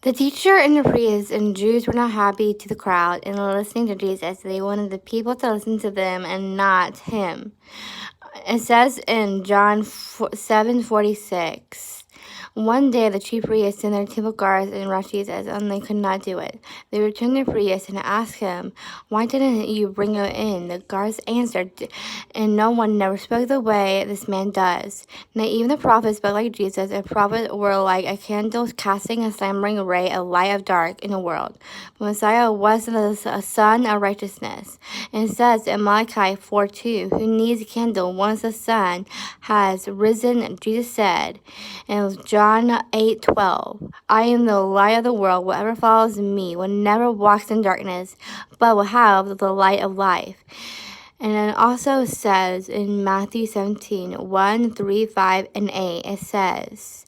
The teacher and the priests and Jews were not happy to the crowd and listening to Jesus. They wanted the people to listen to them and not him. It says in John 7:46. One day the chief priests and their temple guards arrested Jesus, and they could not do it. They returned to the priest and asked him, "Why didn't you bring him in?" The guards answered, "And no one never spoke the way this man does." Now even the prophets spoke like Jesus, and prophets were like a candle casting a slumbering ray, a light of dark in the world. The Messiah was the son of righteousness. And it says in Malachi 4:2, "Who needs a candle once the sun has risen?" Jesus said. And John 8:12, "I am the light of the world. Whoever follows me will never walk in darkness, but will have the light of life." And it also says in Matthew 17:1, 3, 5, and 8, it says,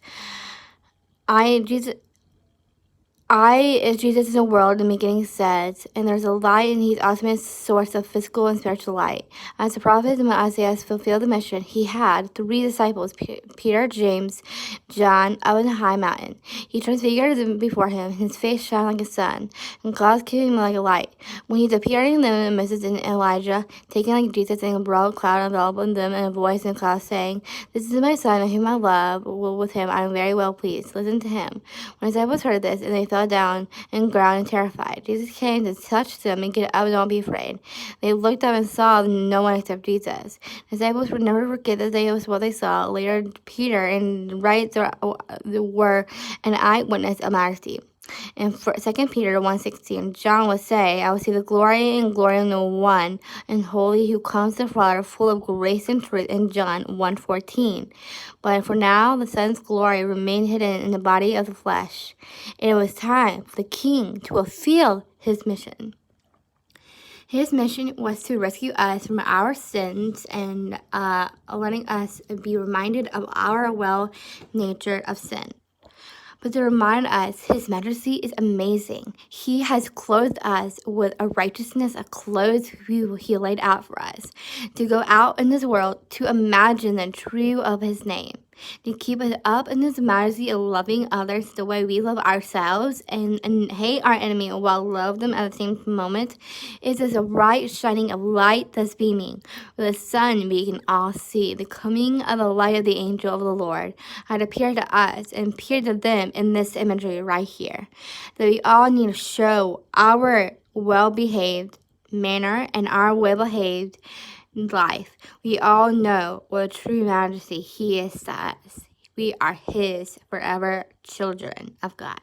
Jesus in the world, in the beginning says, and there's a light, and he's the ultimate source of physical and spiritual light. As the prophet and Isaiah fulfilled the mission, he had 3 disciples, Peter, James, John, up in the high mountain. He transfigured them before him, his face shined like a sun, and clouds came like a light. When he appeared in them, Moses and Elijah, taking like Jesus in a broad cloud, enveloping them in a voice in the cloud, saying, "This is my son, whom I love. With him I am very well pleased. Listen to him." When his disciples heard this, and they fell down and ground and terrified. Jesus came to touch them and get up and don't be afraid. They looked up and saw no one except Jesus. The disciples would never forget that they was what they saw. Later, Peter and were an eyewitness of Majesty. In 2 Peter 1:16, John would say, "I will see the glory in the one and holy who comes to the Father, full of grace and truth," in John 1:14. But for now, the Son's glory remained hidden in the body of the flesh. And it was time for the King to fulfill his mission. His mission was to rescue us from our sins and letting us be reminded of our nature of sin. But to remind us, his majesty is amazing. He has clothed us with a righteousness, a clothes he laid out for us, to go out in this world to imagine the truth of his name, to keep us up in his majesty of loving others the way we love ourselves and hate our enemy while love them at the same moment. It is a bright shining of light that's beaming. With the sun we can all see the coming of the light of the angel of the Lord had appeared to us and appeared to them in this imagery right here. That we all need to show our well-behaved manner and our well-behaved life. We all know what true majesty he is to us. We are his forever children of God.